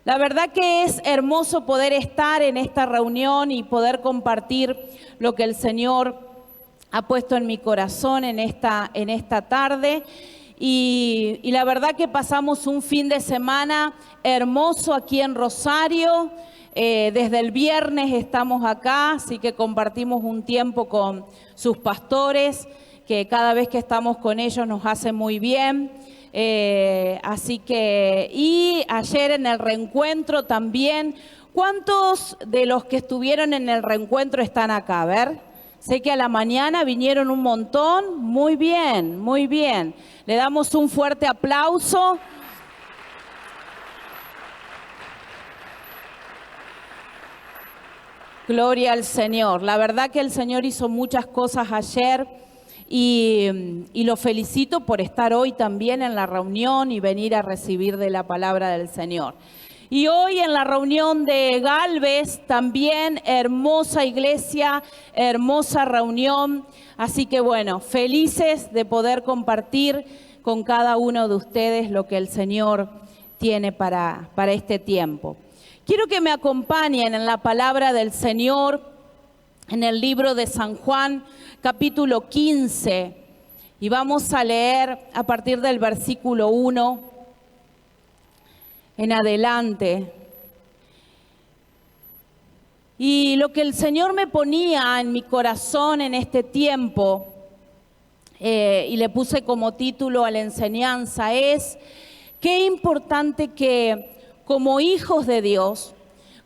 La verdad que es hermoso poder estar en esta reunión y poder compartir lo que el Señor ha puesto en mi corazón en esta tarde. Y la verdad que pasamos un fin de semana hermoso aquí en Rosario. Desde el viernes estamos acá, así que compartimos un tiempo con sus pastores, que cada vez que estamos con ellos nos hace muy bien. Y ayer en el reencuentro también, ¿cuántos de los que estuvieron en el reencuentro están acá? A ver, sé que a la mañana vinieron un montón, muy bien, muy bien. Le damos un fuerte aplauso. Gloria al Señor. La verdad que el Señor hizo muchas cosas ayer. Y lo felicito por estar hoy también en la reunión y venir a recibir de la palabra del Señor. Y hoy en la reunión de Galvez también hermosa iglesia, hermosa reunión. Así que bueno, felices de poder compartir con cada uno de ustedes lo que el Señor tiene para este tiempo. Quiero que me acompañen en la palabra del Señor en el libro de San Juan, capítulo 15, y vamos a leer a partir del versículo 1 en adelante. Y lo que el Señor me ponía en mi corazón en este tiempo, y le puse como título a la enseñanza, es qué importante que como hijos de Dios,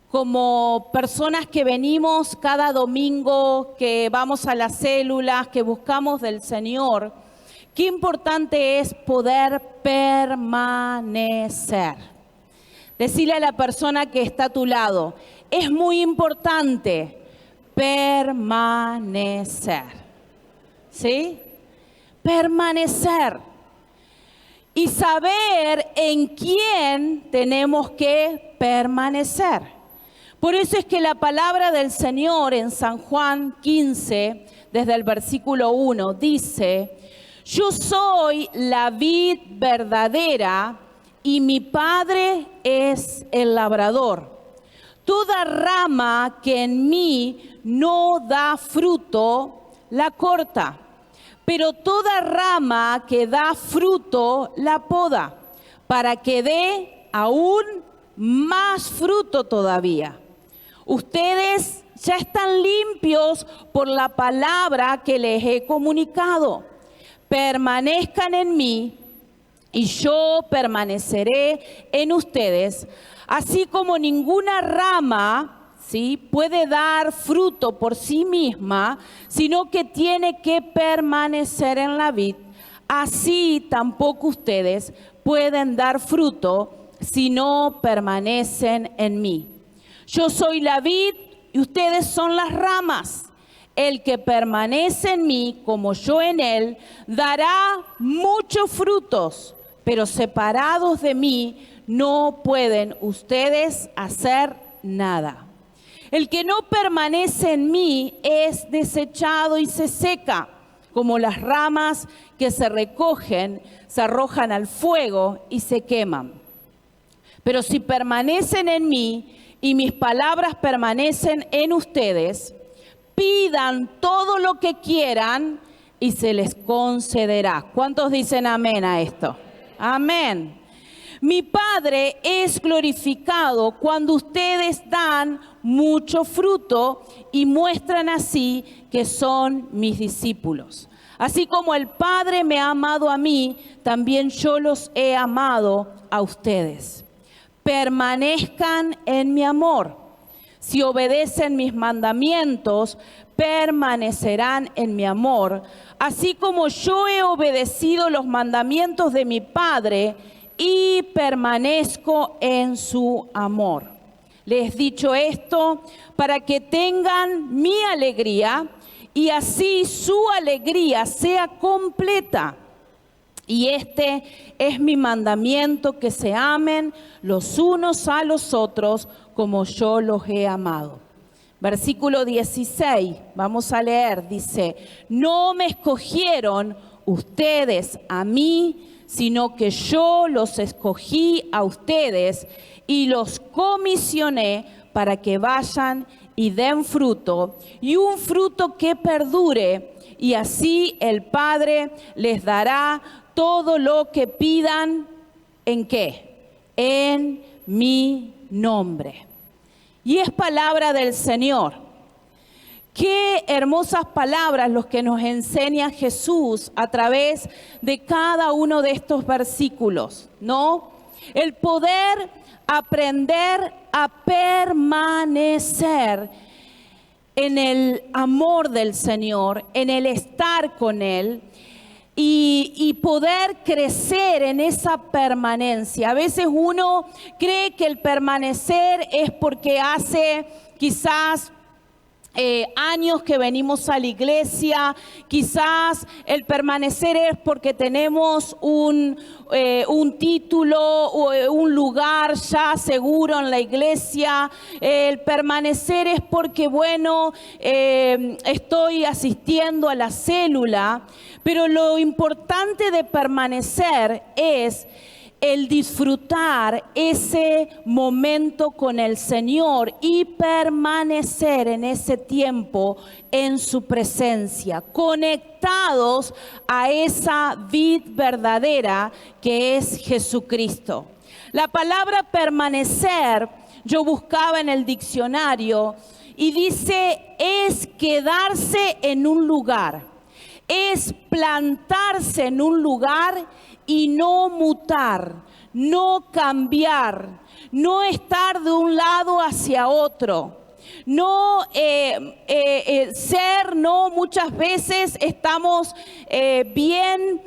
como personas que venimos cada domingo, que vamos a las células, que buscamos del Señor, qué importante es poder permanecer. Decirle a la persona que está a tu lado, es muy importante permanecer. ¿Sí? Permanecer. Y saber en quién tenemos que permanecer. Por eso es que la palabra del Señor en San Juan 15, desde el versículo 1, dice: yo soy la vid verdadera y mi Padre es el labrador. Toda rama que en mí no da fruto, la corta, pero toda rama que da fruto, la poda, para que dé aún más fruto todavía. Ustedes ya están limpios por la palabra que les he comunicado. Permanezcan en mí y yo permaneceré en ustedes. Así como ninguna rama, ¿sí?, puede dar fruto por sí misma, sino que tiene que permanecer en la vid, así tampoco ustedes pueden dar fruto si no permanecen en mí. Yo soy la vid y ustedes son las ramas. El que permanece en mí, como yo en él, dará muchos frutos, pero separados de mí no pueden ustedes hacer nada. El que no permanece en mí es desechado y se seca, como las ramas que se recogen, se arrojan al fuego y se queman. Pero si permanecen en mí y mis palabras permanecen en ustedes, pidan todo lo que quieran y se les concederá. ¿Cuántos dicen amén a esto? Amén. Mi Padre es glorificado cuando ustedes dan mucho fruto y muestran así que son mis discípulos. Así como el Padre me ha amado a mí, también yo los he amado a ustedes. Permanezcan en mi amor. Si obedecen mis mandamientos, permanecerán en mi amor, así como yo he obedecido los mandamientos de mi Padre y permanezco en su amor. Les he dicho esto para que tengan mi alegría y así su alegría sea completa. Y este es mi mandamiento, que se amen los unos a los otros como yo los he amado. Versículo 16, vamos a leer, dice: no me escogieron ustedes a mí, sino que yo los escogí a ustedes y los comisioné para que vayan y den fruto, y un fruto que perdure, y así el Padre les dará todo lo que pidan. ¿En qué? En mi nombre. Y es palabra del Señor. Qué hermosas palabras los que nos enseña Jesús a través de cada uno de estos versículos, ¿no? El poder aprender a permanecer en el amor del Señor, en el estar con Él y poder crecer en esa permanencia. A veces uno cree que el permanecer es porque hace quizás años que venimos a la iglesia, quizás el permanecer es porque tenemos un título o un lugar ya seguro en la iglesia, el permanecer es porque, bueno, estoy asistiendo a la célula, pero lo importante de permanecer es el disfrutar ese momento con el Señor y permanecer en ese tiempo en su presencia, conectados a esa vid verdadera que es Jesucristo. La palabra permanecer, yo buscaba en el diccionario y dice, es quedarse en un lugar, es plantarse en un lugar y no mutar, no cambiar, no estar de un lado hacia otro, no muchas veces estamos bien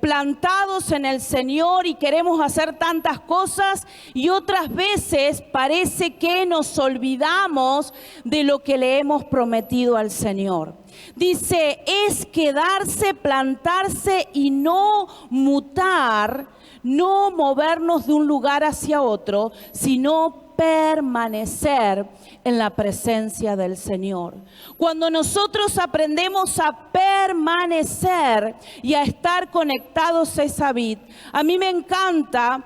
plantados en el Señor y queremos hacer tantas cosas, y otras veces parece que nos olvidamos de lo que le hemos prometido al Señor. Dice, es quedarse, plantarse y no mutar, no movernos de un lugar hacia otro, sino permanecer en la presencia del Señor. Cuando nosotros aprendemos a permanecer y a estar conectados a esa vid, a mí me encanta.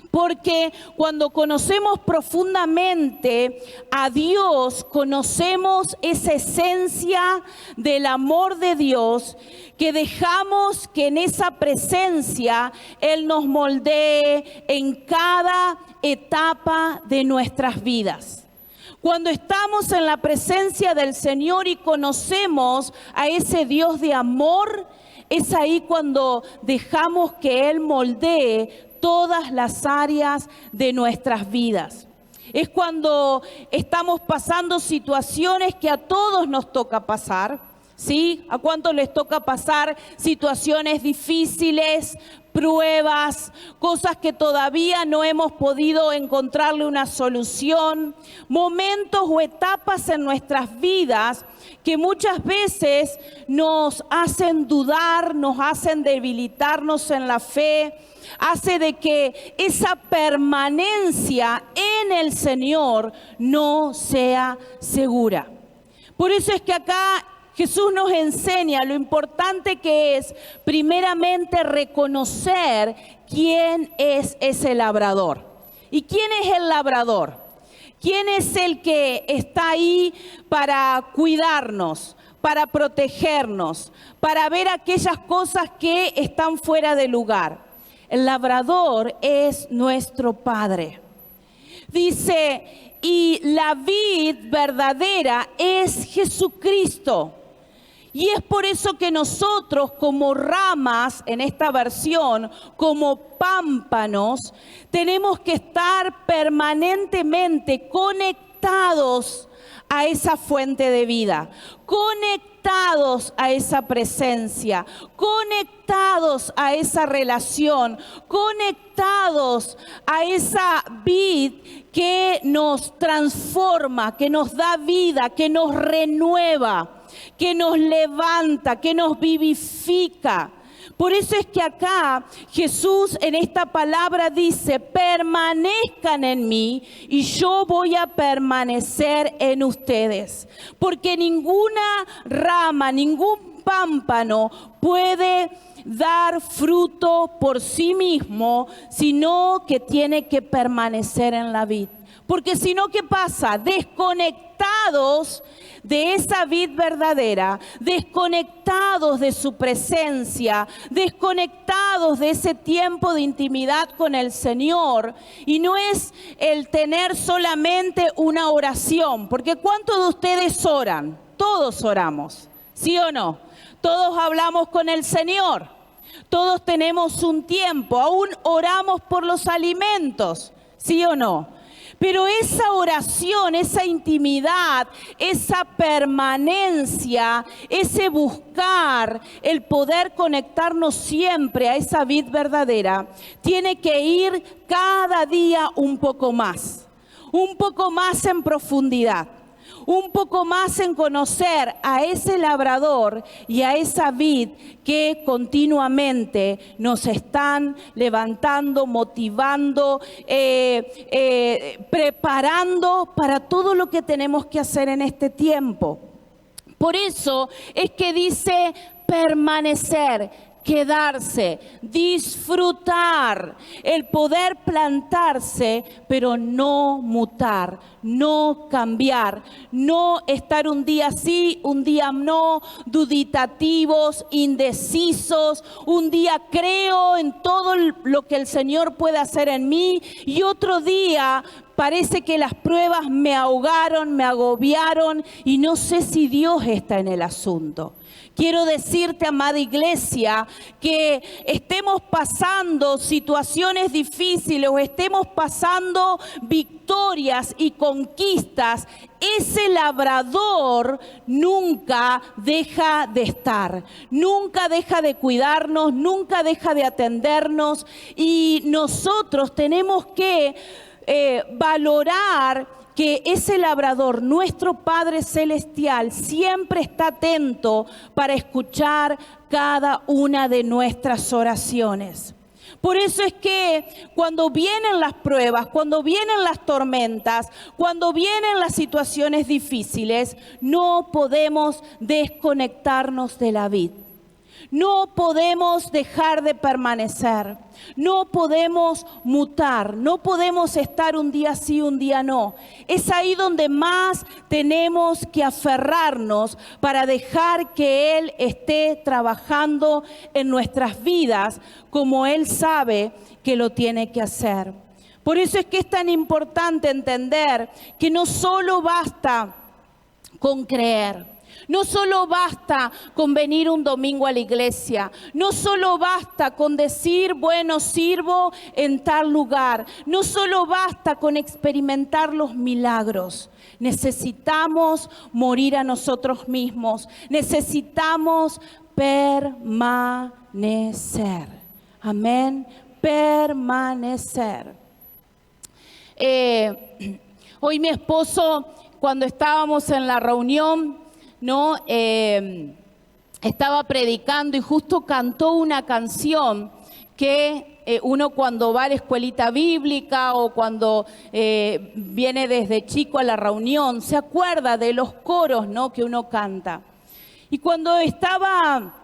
Porque cuando conocemos profundamente a Dios, conocemos esa esencia del amor de Dios, que dejamos que en esa presencia Él nos moldee en cada etapa de nuestras vidas. Cuando estamos en la presencia del Señor y conocemos a ese Dios de amor, es ahí cuando dejamos que Él moldee todas las áreas de nuestras vidas. Es cuando estamos pasando situaciones que a todos nos toca pasar, ¿sí? ¿A cuántos les toca pasar situaciones difíciles, pruebas, cosas que todavía no hemos podido encontrarle una solución? Momentos o etapas en nuestras vidas que muchas veces nos hacen dudar, nos hacen debilitarnos en la fe, hace de que esa permanencia en el Señor no sea segura. Por eso es que acá Jesús nos enseña lo importante que es primeramente reconocer quién es ese labrador. ¿Y quién es el labrador? ¿Quién es el que está ahí para cuidarnos, para protegernos, para ver aquellas cosas que están fuera de lugar? El labrador es nuestro Padre. Dice, y la vid verdadera es Jesucristo. Y es por eso que nosotros como ramas, en esta versión, como pámpanos, tenemos que estar permanentemente conectados a esa fuente de vida, conectados a esa presencia, conectados a esa relación, conectados a esa vid que nos transforma, que nos da vida, que nos renueva, que nos levanta, que nos vivifica. Por eso es que acá Jesús en esta palabra dice, permanezcan en mí y yo voy a permanecer en ustedes. Porque ninguna rama, ningún pámpano puede dar fruto por sí mismo, sino que tiene que permanecer en la vid. Porque si no, ¿qué pasa? Desconectados de esa vid verdadera, desconectados de su presencia, desconectados de ese tiempo de intimidad con el Señor. Y no es el tener solamente una oración, porque ¿cuántos de ustedes oran? Todos oramos, ¿sí o no? Todos hablamos con el Señor, todos tenemos un tiempo, aún oramos por los alimentos, ¿sí o no? Pero esa oración, esa intimidad, esa permanencia, ese buscar, el poder conectarnos siempre a esa vid verdadera, tiene que ir cada día un poco más en profundidad. Un poco más en conocer a ese labrador y a esa vid que continuamente nos están levantando, motivando, preparando para todo lo que tenemos que hacer en este tiempo. Por eso es que dice permanecer, quedarse, disfrutar, el poder plantarse, pero no mutar, no cambiar, no estar un día sí, un día no, duditativos, indecisos, un día creo en todo lo que el Señor puede hacer en mí y otro día parece que las pruebas me ahogaron, me agobiaron y no sé si Dios está en el asunto. Quiero decirte, amada iglesia, que estemos pasando situaciones difíciles o estemos pasando victorias y conquistas, ese labrador nunca deja de estar, nunca deja de cuidarnos, nunca deja de atendernos y nosotros tenemos que valorar que ese labrador, nuestro Padre Celestial, siempre está atento para escuchar cada una de nuestras oraciones. Por eso es que cuando vienen las pruebas, cuando vienen las tormentas, cuando vienen las situaciones difíciles, no podemos desconectarnos de la vid. No podemos dejar de permanecer, no podemos mutar, no podemos estar un día sí, un día no. Es ahí donde más tenemos que aferrarnos para dejar que Él esté trabajando en nuestras vidas como Él sabe que lo tiene que hacer. Por eso es que es tan importante entender que no solo basta con creer. No solo basta con venir un domingo a la iglesia, no solo basta con decir, bueno, sirvo en tal lugar, no solo basta con experimentar los milagros. Necesitamos morir a nosotros mismos, necesitamos permanecer. Amén, permanecer. Hoy mi esposo, cuando estábamos en la reunión, estaba predicando y justo cantó una canción que uno cuando va a la escuelita bíblica o cuando viene desde chico a la reunión se acuerda de los coros, ¿no?, que uno canta. Y cuando estaba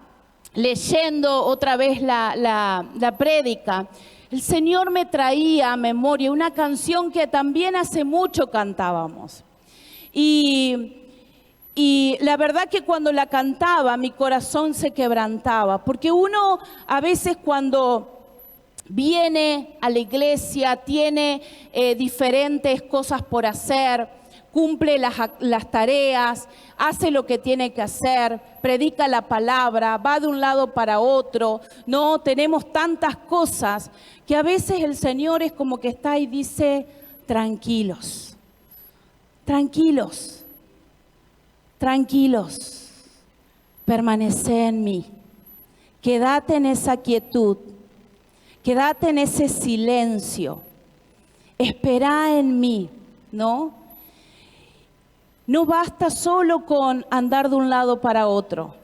leyendo otra vez la prédica, el Señor me traía a memoria una canción que también hace mucho cantábamos. Y la verdad que cuando la cantaba mi corazón se quebrantaba, porque uno a veces cuando viene a la iglesia tiene diferentes cosas por hacer, cumple las tareas, hace lo que tiene que hacer, predica la palabra, va de un lado para otro, no tenemos tantas cosas que a veces el Señor es como que está y dice, tranquilos, tranquilos. Tranquilos, permanece en mí, quédate en esa quietud, quédate en ese silencio, espera en mí, ¿no? No basta solo con andar de un lado para otro,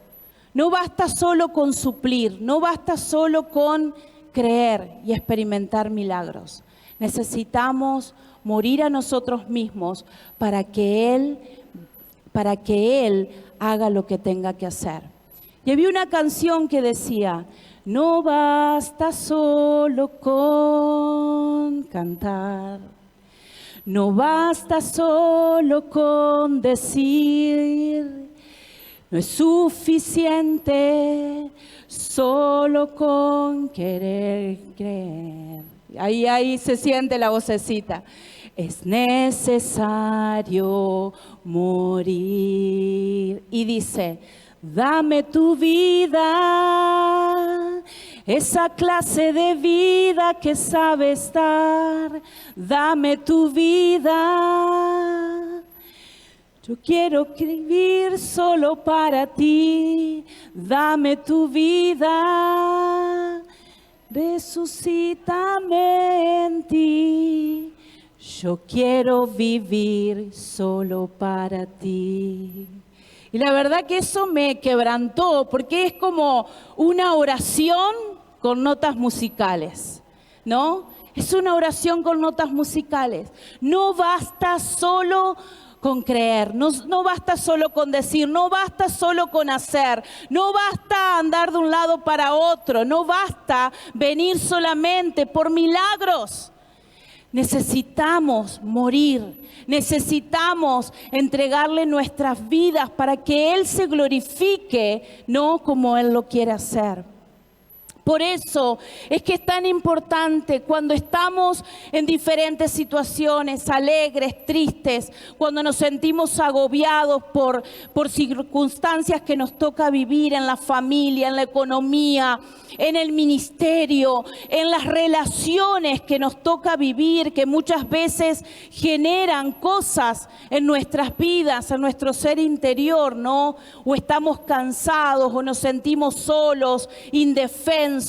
no basta solo con suplir, no basta solo con creer y experimentar milagros. Necesitamos morir a nosotros mismos para que Él haga lo que tenga que hacer. Y había una canción que decía, no basta solo con cantar, no basta solo con decir, no es suficiente solo con querer creer. Ahí se siente la vocecita. Es necesario morir. Y dice, dame tu vida, esa clase de vida que sabes dar. Dame tu vida. Yo quiero vivir solo para ti. Dame tu vida. Resucítame en ti. Yo quiero vivir solo para ti. Y la verdad que eso me quebrantó, porque es como una oración con notas musicales, ¿no? Es una oración con notas musicales. No basta solo con creer, no basta solo con decir, no basta solo con hacer, no basta andar de un lado para otro, no basta venir solamente por milagros. Necesitamos morir, necesitamos entregarle nuestras vidas para que Él se glorifique, no como Él lo quiere hacer. Por eso es que es tan importante cuando estamos en diferentes situaciones, alegres, tristes, cuando nos sentimos agobiados por circunstancias que nos toca vivir en la familia, en la economía, en el ministerio, en las relaciones que nos toca vivir, que muchas veces generan cosas en nuestras vidas, en nuestro ser interior, ¿no? O estamos cansados, o nos sentimos solos, indefensos.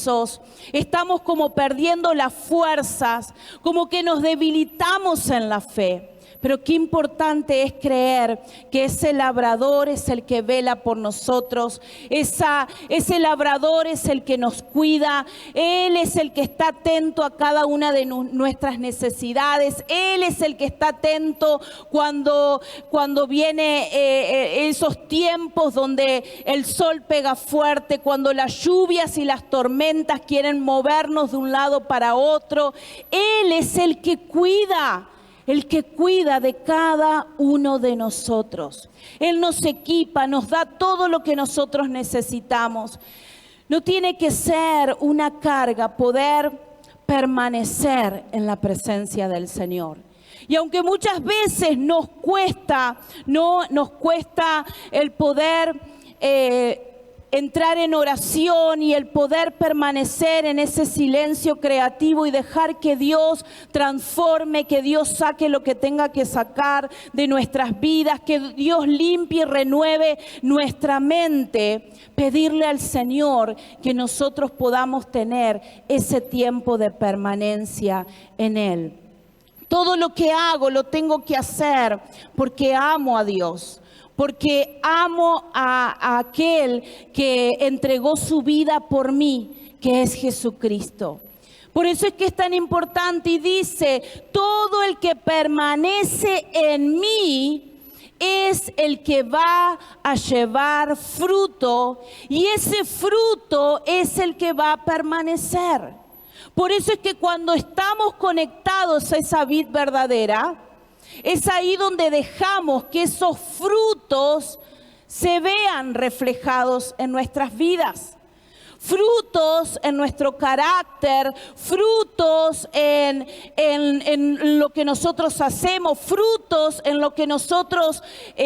Estamos como perdiendo las fuerzas, como que nos debilitamos en la fe. Pero qué importante es creer que ese labrador es el que vela por nosotros, ese labrador es el que nos cuida, Él es el que está atento a cada una de nuestras necesidades, Él es el que está atento cuando viene esos tiempos donde el sol pega fuerte, cuando las lluvias y las tormentas quieren movernos de un lado para otro. Él es el que cuida de cada uno de nosotros. Él nos equipa, nos da todo lo que nosotros necesitamos. No tiene que ser una carga poder permanecer en la presencia del Señor. Y aunque muchas veces nos cuesta el poder entrar en oración y el poder permanecer en ese silencio creativo y dejar que Dios transforme, que Dios saque lo que tenga que sacar de nuestras vidas, que Dios limpie y renueve nuestra mente, pedirle al Señor que nosotros podamos tener ese tiempo de permanencia en Él. Todo lo que hago lo tengo que hacer porque amo a Dios. Porque amo a aquel que entregó su vida por mí, que es Jesucristo. Por eso es que es tan importante y dice, todo el que permanece en mí es el que va a llevar fruto y ese fruto es el que va a permanecer. Por eso es que cuando estamos conectados a esa vid verdadera, es ahí donde dejamos que esos frutos se vean reflejados en nuestras vidas. Frutos en nuestro carácter, frutos en lo que nosotros hacemos, frutos en lo que nosotros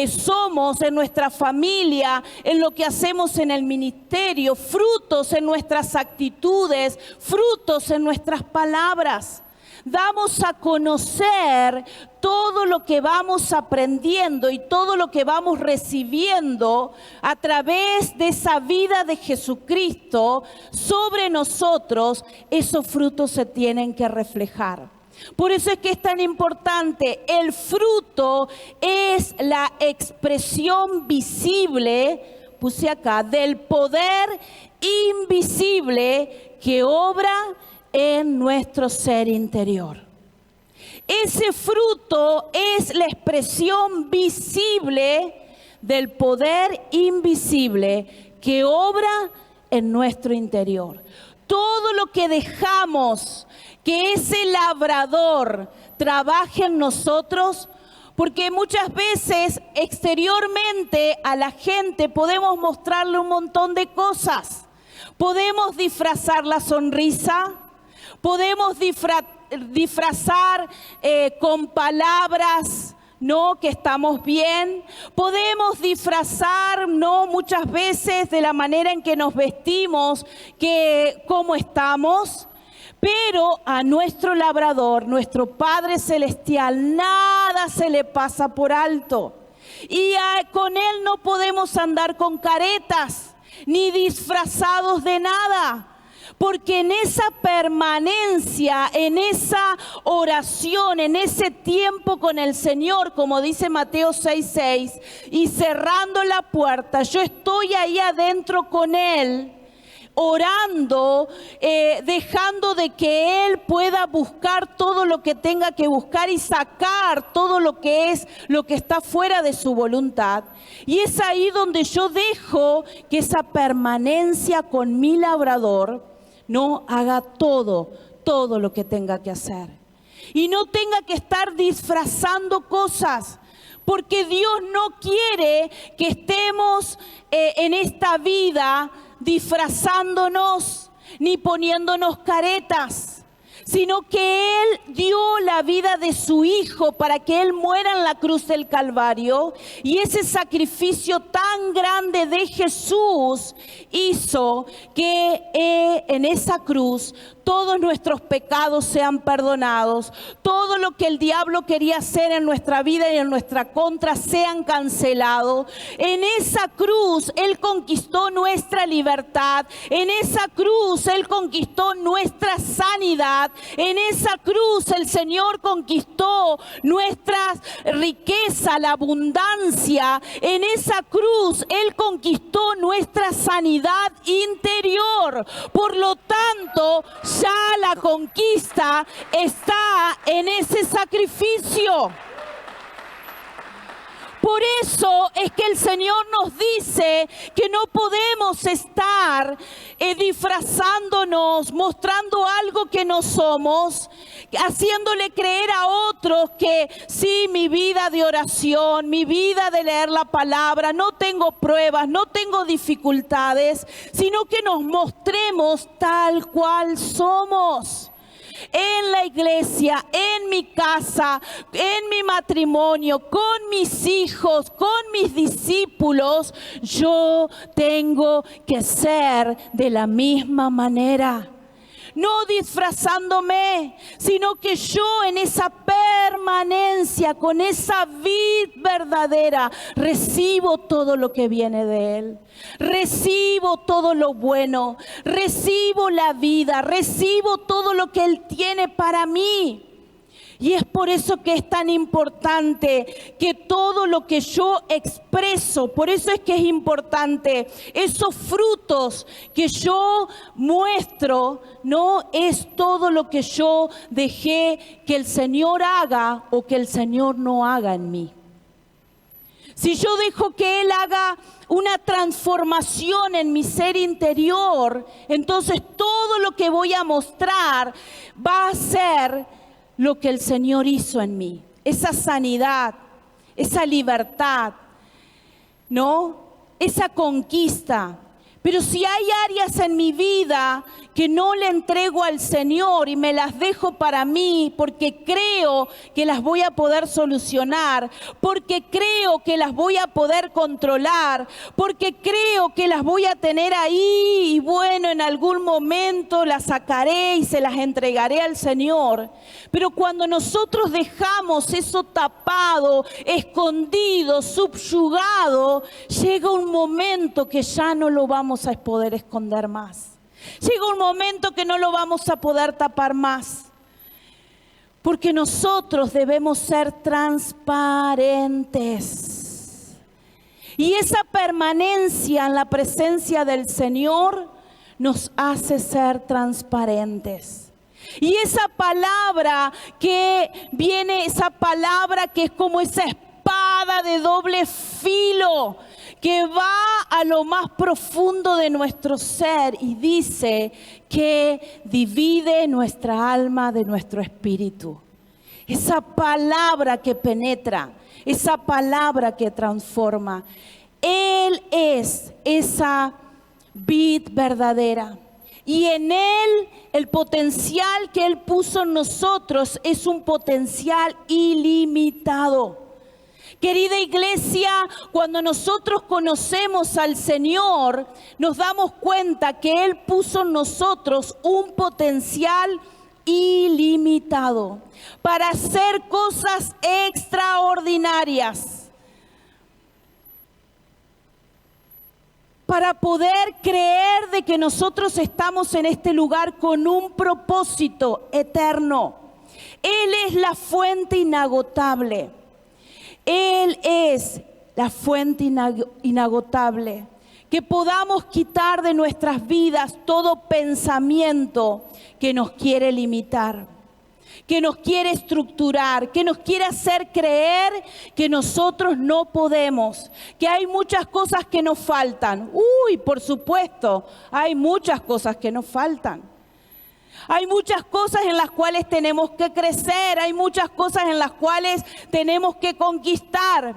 somos, en nuestra familia, en lo que hacemos en el ministerio, frutos en nuestras actitudes, frutos en nuestras palabras. Damos a conocer todo lo que vamos aprendiendo y todo lo que vamos recibiendo a través de esa vida de Jesucristo sobre nosotros. Esos frutos se tienen que reflejar. Por eso es que es tan importante. El fruto es la expresión visible, puse acá, del poder invisible que obra en nuestro ser interior. Ese fruto es la expresión visible del poder invisible que obra en nuestro interior. Todo lo que dejamos que ese labrador trabaje en nosotros, porque muchas veces exteriormente a la gente podemos mostrarle un montón de cosas. Podemos disfrazar la sonrisa, podemos disfrazar con palabras, ¿no?, que estamos bien. Podemos disfrazar, ¿no?, muchas veces de la manera en que nos vestimos, que cómo estamos. Pero a nuestro labrador, nuestro Padre Celestial, nada se le pasa por alto. Y con Él no podemos andar con caretas, ni disfrazados de nada. Porque en esa permanencia, en esa oración, en ese tiempo con el Señor, como dice Mateo 6:6, y cerrando la puerta, yo estoy ahí adentro con Él, orando, dejando de que Él pueda buscar todo lo que tenga que buscar y sacar todo lo que está fuera de su voluntad. Y es ahí donde yo dejo que esa permanencia con mi labrador no haga todo lo que tenga que hacer. Y no tenga que estar disfrazando cosas. Porque Dios no quiere que estemos en esta vida disfrazándonos ni poniéndonos caretas, sino que Él dio la vida de su Hijo para que Él muera en la cruz del Calvario, y ese sacrificio tan grande de Jesús hizo que en esa cruz todos nuestros pecados sean perdonados, todo lo que el diablo quería hacer en nuestra vida y en nuestra contra sean cancelados. En esa cruz Él conquistó nuestra libertad, en esa cruz Él conquistó nuestra sanidad, en esa cruz el Señor conquistó nuestra riqueza, la abundancia, en esa cruz Él conquistó nuestra sanidad interior. Por lo tanto, ya la conquista está en ese sacrificio. Por eso es que el Señor nos dice que no podemos estar disfrazándonos, mostrando algo que no somos, haciéndole creer a otros que sí, mi vida de oración, mi vida de leer la palabra, no tengo pruebas, no tengo dificultades, sino que nos mostremos tal cual somos. En la iglesia, en mi casa, en mi matrimonio, con mis hijos, con mis discípulos, yo tengo que ser de la misma manera. No disfrazándome, sino que yo en esa permanencia, con esa vid verdadera, recibo todo lo que viene de Él. Recibo todo lo bueno, recibo la vida, recibo todo lo que Él tiene para mí. Y es por eso que es tan importante que todo lo que yo expreso, por eso es que es importante, esos frutos que yo muestro, no es todo lo que yo dejé que el Señor haga o que el Señor no haga en mí. Si yo dejo que Él haga una transformación en mi ser interior, entonces todo lo que voy a mostrar va a ser lo que el Señor hizo en mí, esa sanidad, esa libertad, ¿no? Esa conquista. Pero si hay áreas en mi vida que no le entrego al Señor y me las dejo para mí porque creo que las voy a poder solucionar, porque creo que las voy a poder controlar, porque creo que las voy a tener ahí y bueno, en algún momento las sacaré y se las entregaré al Señor. Pero cuando nosotros dejamos eso tapado, escondido, subyugado, llega un momento que ya no lo vamos a poder esconder más. Llega un momento que no lo vamos a poder tapar más. Porque nosotros debemos ser transparentes. Y esa permanencia en la presencia del Señor nos hace ser transparentes. Y esa palabra que viene, esa palabra que es como esa espada espada de doble filo que va a lo más profundo de nuestro ser y dice que divide nuestra alma de nuestro espíritu. Esa palabra que penetra, esa palabra que transforma. Él es esa vid verdadera. Y en Él, el potencial que Él puso en nosotros es un potencial ilimitado. Querida iglesia, cuando nosotros conocemos al Señor, nos damos cuenta que Él puso en nosotros un potencial ilimitado para hacer cosas extraordinarias. Para poder creer de que nosotros estamos en este lugar con un propósito eterno. Él es la fuente inagotable. Él es la fuente inagotable. Que podamos quitar de nuestras vidas todo pensamiento que nos quiere limitar, que nos quiere estructurar, que nos quiere hacer creer que nosotros no podemos, que hay muchas cosas que nos faltan. Por supuesto, hay muchas cosas que nos faltan. Hay muchas cosas en las cuales tenemos que crecer, hay muchas cosas en las cuales tenemos que conquistar.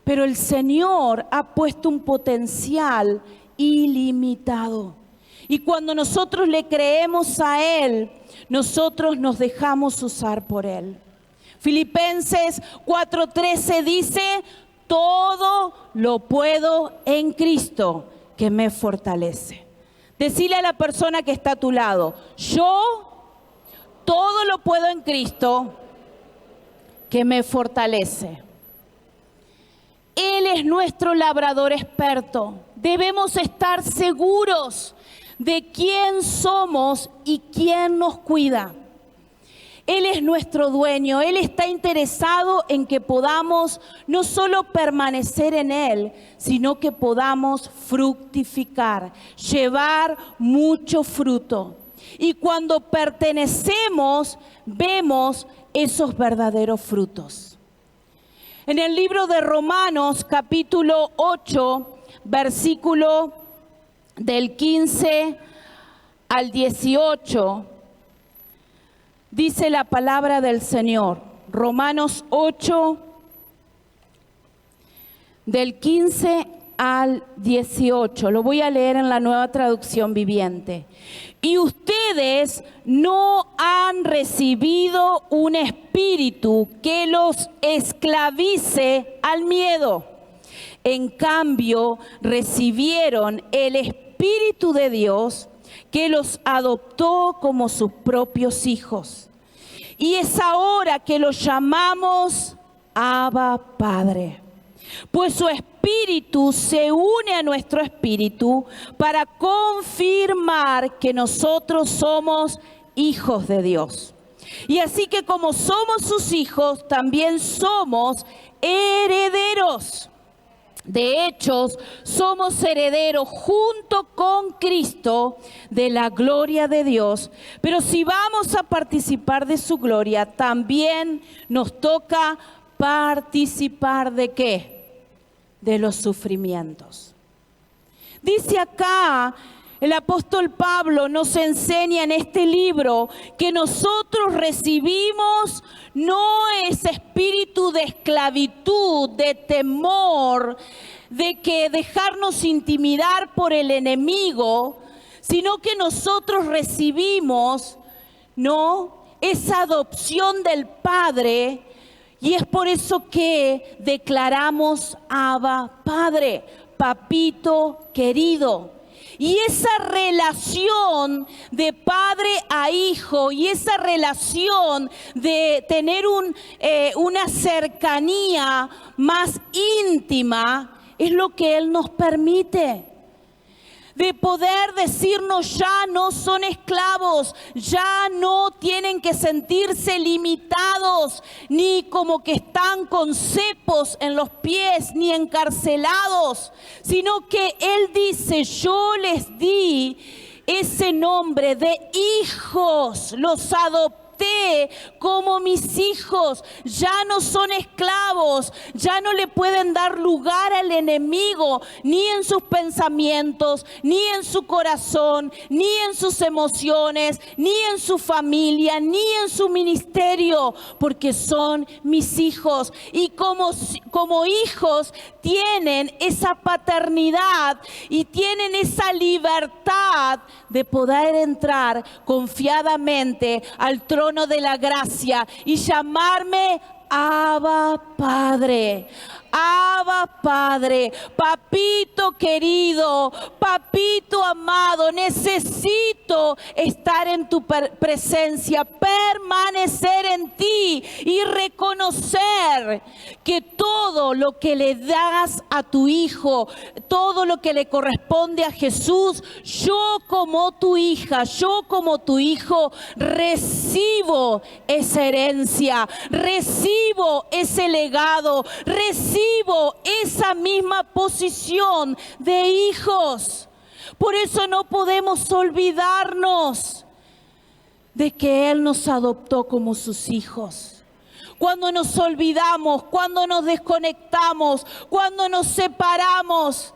Pero el Señor ha puesto un potencial ilimitado. Y cuando nosotros le creemos a Él, nosotros nos dejamos usar por Él. Filipenses 4:13 dice, todo lo puedo en Cristo que me fortalece. Decile a la persona que está a tu lado, yo todo lo puedo en Cristo que me fortalece. Él es nuestro labrador experto. Debemos estar seguros de quién somos y quién nos cuida. Él es nuestro dueño. Él está interesado en que podamos no solo permanecer en Él, sino que podamos fructificar, llevar mucho fruto. Y cuando pertenecemos, vemos esos verdaderos frutos. En el libro de Romanos, capítulo 8, versículo del 15 al 18, dice la palabra del Señor. Romanos 8, del 15 al 18. Lo voy a leer en la Nueva Traducción Viviente. Y ustedes no han recibido un espíritu que los esclavice al miedo. En cambio, recibieron el Espíritu de Dios que los adoptó como sus propios hijos. Y es ahora que los llamamos Abba Padre. Pues su espíritu se une a nuestro espíritu para confirmar que nosotros somos hijos de Dios. Y así que como somos sus hijos, también somos herederos. De hecho, somos herederos junto con Cristo de la gloria de Dios. Pero si vamos a participar de su gloria, también nos toca participar ¿de qué? De los sufrimientos. Dice acá, el apóstol Pablo nos enseña en este libro que nosotros recibimos no ese espíritu de esclavitud, de temor, de que dejarnos intimidar por el enemigo, sino que nosotros recibimos, ¿no?, esa adopción del Padre. Y es por eso que declaramos Abba Padre, papito querido. Y esa relación de padre a hijo y esa relación de tener una cercanía más íntima es lo que Él nos permite. De poder decirnos ya no son esclavos, ya no tienen que sentirse limitados, ni como que están con cepos en los pies, ni encarcelados, sino que Él dice, yo les di ese nombre de hijos, los adopté noté cómo mis hijos ya no son esclavos, ya no le pueden dar lugar al enemigo, ni en sus pensamientos, ni en su corazón, ni en sus emociones, ni en su familia, ni en su ministerio, porque son mis hijos. Y como hijos tienen esa paternidad y tienen esa libertad de poder entrar confiadamente al trono de la gracia y llamarme Abba Padre. Abba Padre, papito querido, papito amado, necesito estar en tu presencia, permanecer en ti y reconocer que todo lo que le das a tu hijo, todo lo que le corresponde a Jesús, yo como tu hija, yo como tu hijo, recibo esa herencia, recibo ese legado, recibo esa misma posición de hijos. Por eso no podemos olvidarnos de que Él nos adoptó como sus hijos. Cuando nos olvidamos, cuando nos desconectamos, cuando nos separamos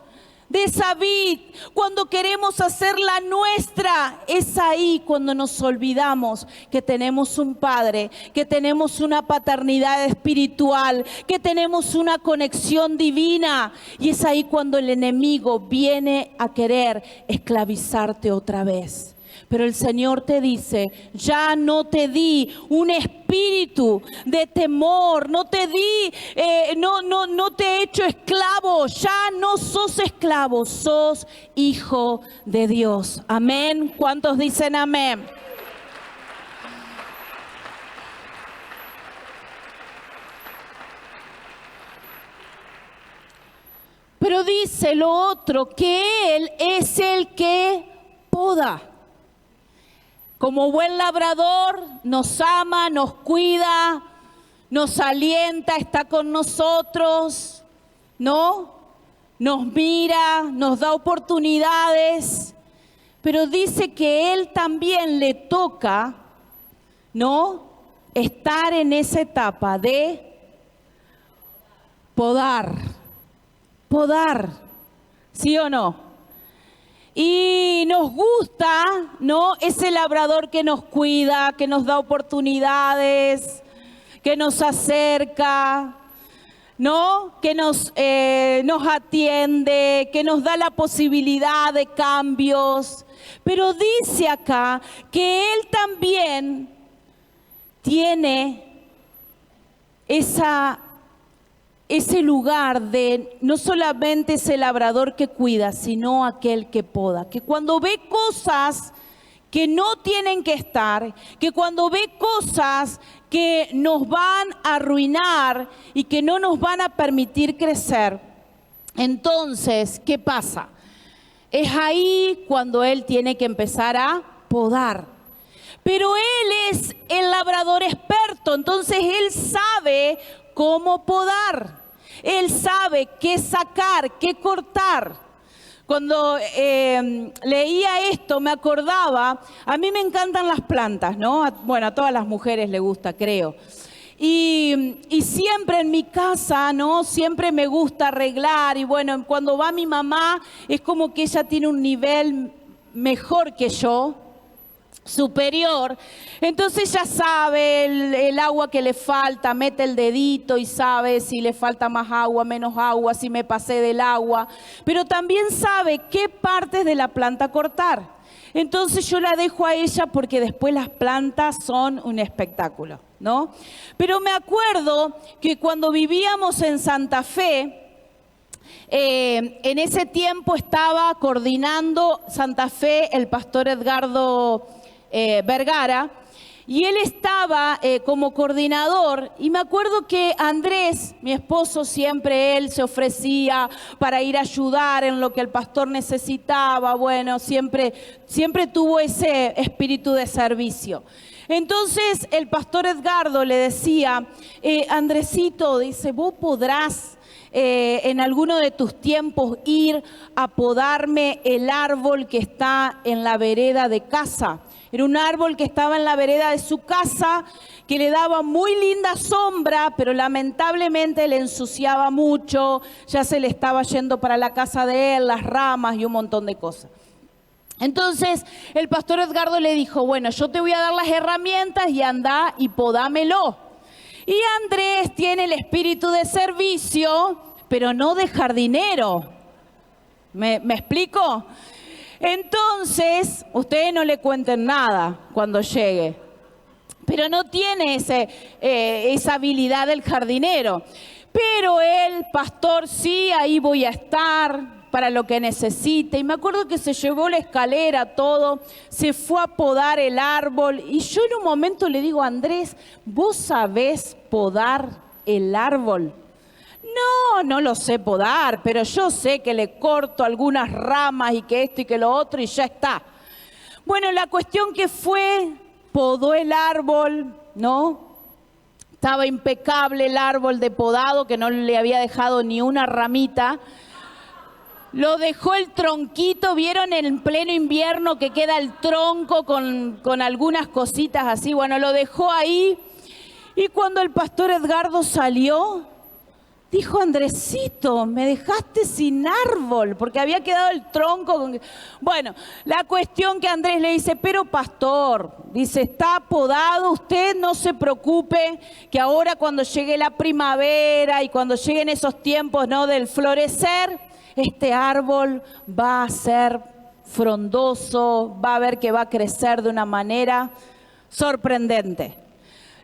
de esa vid, cuando queremos hacerla nuestra, es ahí cuando nos olvidamos que tenemos un Padre, que tenemos una paternidad espiritual, que tenemos una conexión divina. Y es ahí cuando el enemigo viene a querer esclavizarte otra vez. Pero el Señor te dice, ya no te di un espíritu de temor, no te di, no te he hecho esclavo, ya no sos esclavo, sos hijo de Dios. Amén. ¿Cuántos dicen amén? Pero dice lo otro, que Él es el que poda. Como buen labrador, nos ama, nos cuida, nos alienta, está con nosotros, ¿no? Nos mira, nos da oportunidades, pero dice que Él también le toca, ¿no? Estar en esa etapa de podar, ¿sí o no? Y nos gusta, ¿no? Ese labrador que nos cuida, que nos da oportunidades, que nos acerca, ¿no? Que nos atiende, que nos da la posibilidad de cambios. Pero dice acá que Él también tiene ese lugar de no solamente ese labrador que cuida, sino aquel que poda. Que cuando ve cosas que no tienen que estar, que cuando ve cosas que nos van a arruinar y que no nos van a permitir crecer, entonces, ¿qué pasa? Es ahí cuando Él tiene que empezar a podar. Pero Él es el labrador experto, entonces Él sabe cómo podar. Él sabe qué sacar, qué cortar. Cuando leía esto me acordaba, a mí me encantan las plantas, ¿no? Bueno, a todas las mujeres les gusta, creo. Y siempre en mi casa, ¿no? Siempre me gusta arreglar y bueno, cuando va mi mamá es como que ella tiene un nivel mejor que yo, superior, entonces ya sabe el agua que le falta, mete el dedito y sabe si le falta más agua, menos agua, si me pasé del agua, pero también sabe qué partes de la planta cortar. Entonces yo la dejo a ella porque después las plantas son un espectáculo, ¿no? Pero me acuerdo que cuando vivíamos en Santa Fe, en ese tiempo estaba coordinando Santa Fe el pastor Edgardo Vergara, y él estaba como coordinador, y me acuerdo que Andrés, mi esposo, siempre él se ofrecía para ir a ayudar en lo que el pastor necesitaba, bueno, siempre tuvo ese espíritu de servicio. Entonces el pastor Edgardo le decía, Andresito, dice, vos podrás en alguno de tus tiempos ir a podarme el árbol que está en la vereda de casa. Era un árbol que estaba en la vereda de su casa, que le daba muy linda sombra, pero lamentablemente le ensuciaba mucho, ya se le estaba yendo para la casa de él, las ramas y un montón de cosas. Entonces el pastor Edgardo le dijo, bueno, yo te voy a dar las herramientas y anda y podámelo. Y Andrés tiene el espíritu de servicio, pero no de jardinero. ¿Me explico? Entonces, ustedes no le cuenten nada cuando llegue, pero no tiene esa habilidad del jardinero. Pero el pastor, sí, ahí voy a estar para lo que necesite. Y me acuerdo que se llevó la escalera, todo, se fue a podar el árbol. Y yo en un momento le digo, Andrés, ¿vos sabés podar el árbol? No, no lo sé podar, pero yo sé que le corto algunas ramas y que esto y que lo otro y ya está. Bueno, la cuestión que fue, podó el árbol, ¿no? Estaba impecable el árbol de podado, que no le había dejado ni una ramita. Lo dejó el tronquito, ¿vieron en pleno invierno que queda el tronco con algunas cositas así? Bueno, lo dejó ahí. Y cuando el pastor Edgardo salió, dijo, Andresito, me dejaste sin árbol, porque había quedado el tronco. Bueno, la cuestión que Andrés le dice, pero pastor, dice, está podado, usted no se preocupe, que ahora cuando llegue la primavera y cuando lleguen esos tiempos, ¿no?, del florecer, este árbol va a ser frondoso, va a ver que va a crecer de una manera sorprendente.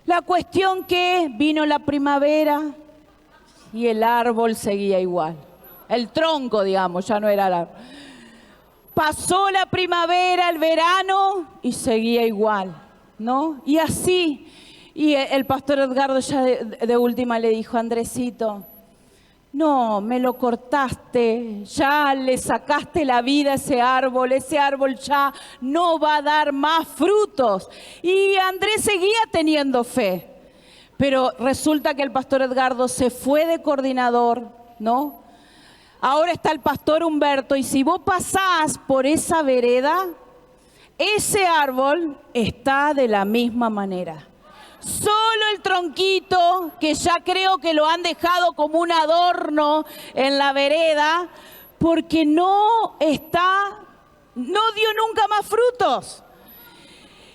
La cuestión que vino la primavera y el árbol seguía igual. El tronco, digamos, ya no era el árbol. Pasó la primavera, el verano y seguía igual, ¿no? Y así. Y el pastor Edgardo ya de última le dijo, Andresito, no, me lo cortaste, ya le sacaste la vida a ese árbol ya no va a dar más frutos. Y Andrés seguía teniendo fe, pero resulta que el pastor Edgardo se fue de coordinador, ¿no? Ahora está el pastor Humberto y si vos pasás por esa vereda, ese árbol está de la misma manera. Solo el tronquito, que ya creo que lo han dejado como un adorno en la vereda, porque no dio nunca más frutos.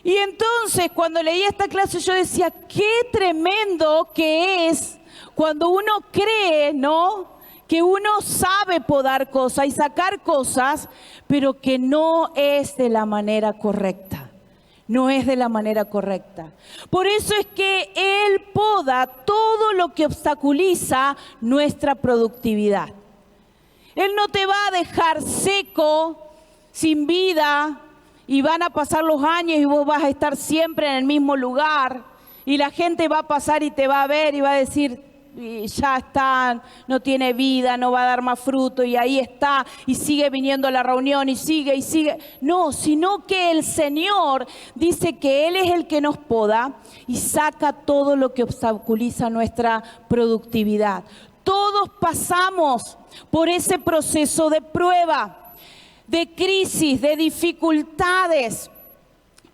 Y entonces cuando leí esta clase yo decía, qué tremendo que es cuando uno cree, ¿no?, que uno sabe podar cosas y sacar cosas, pero que no es de la manera correcta. No es de la manera correcta. Por eso es que Él poda todo lo que obstaculiza nuestra productividad. Él no te va a dejar seco, sin vida, y van a pasar los años y vos vas a estar siempre en el mismo lugar. Y la gente va a pasar y te va a ver y va a decir, ya está, no tiene vida, no va a dar más fruto y ahí está y sigue viniendo a la reunión y sigue y sigue. No, sino que el Señor dice que Él es el que nos poda y saca todo lo que obstaculiza nuestra productividad. Todos pasamos por ese proceso de prueba, de crisis, de dificultades,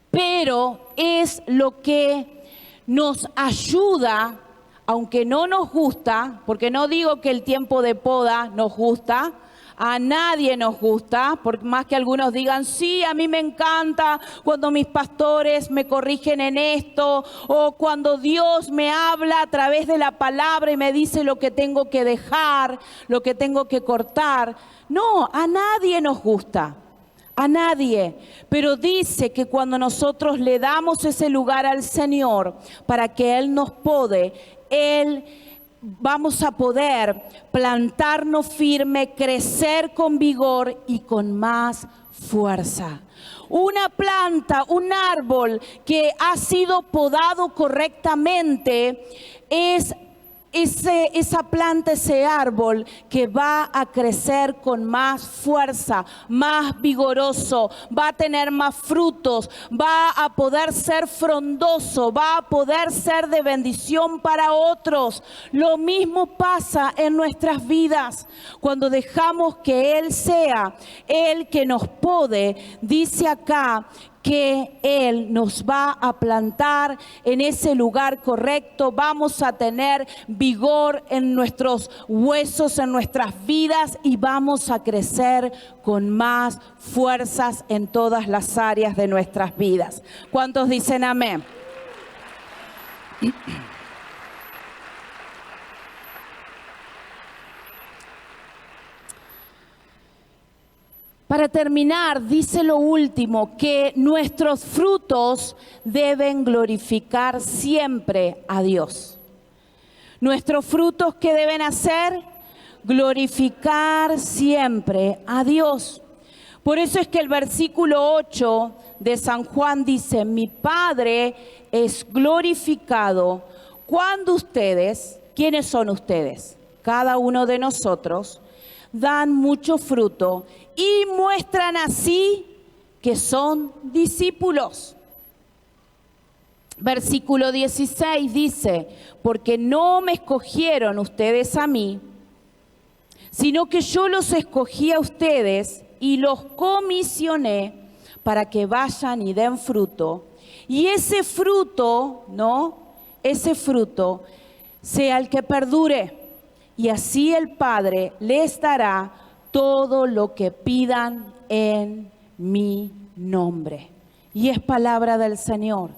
pero es lo que nos ayuda. Aunque no nos gusta, porque no digo que el tiempo de poda nos gusta, a nadie nos gusta, por más que algunos digan, sí, a mí me encanta cuando mis pastores me corrigen en esto, o cuando Dios me habla a través de la palabra y me dice lo que tengo que dejar, lo que tengo que cortar. No, a nadie nos gusta. A nadie, pero dice que cuando nosotros le damos ese lugar al Señor para que Él nos pode, vamos a poder plantarnos firme, crecer con vigor y con más fuerza. Una planta, un árbol que ha sido podado correctamente es esa planta, ese árbol que va a crecer con más fuerza, más vigoroso, va a tener más frutos, va a poder ser frondoso, va a poder ser de bendición para otros. Lo mismo pasa en nuestras vidas. Cuando dejamos que Él sea el que nos pode, dice acá que Él nos va a plantar en ese lugar correcto. Vamos a tener vigor en nuestros huesos, en nuestras vidas, y vamos a crecer con más fuerzas en todas las áreas de nuestras vidas. ¿Cuántos dicen amén? Para terminar, dice lo último, que nuestros frutos deben glorificar siempre a Dios. Nuestros frutos, ¿qué deben hacer? Glorificar siempre a Dios. Por eso es que el versículo 8 de San Juan dice: mi Padre es glorificado cuando ustedes, ¿quiénes son ustedes? Cada uno de nosotros, dan mucho fruto y muestran así que son discípulos. Versículo 16 dice: porque no me escogieron ustedes a mí, sino que yo los escogí a ustedes y los comisioné para que vayan y den fruto. Y ese fruto, ¿no? Ese fruto sea el que perdure. Y así el Padre les dará todo lo que pidan en mi nombre. Y es palabra del Señor.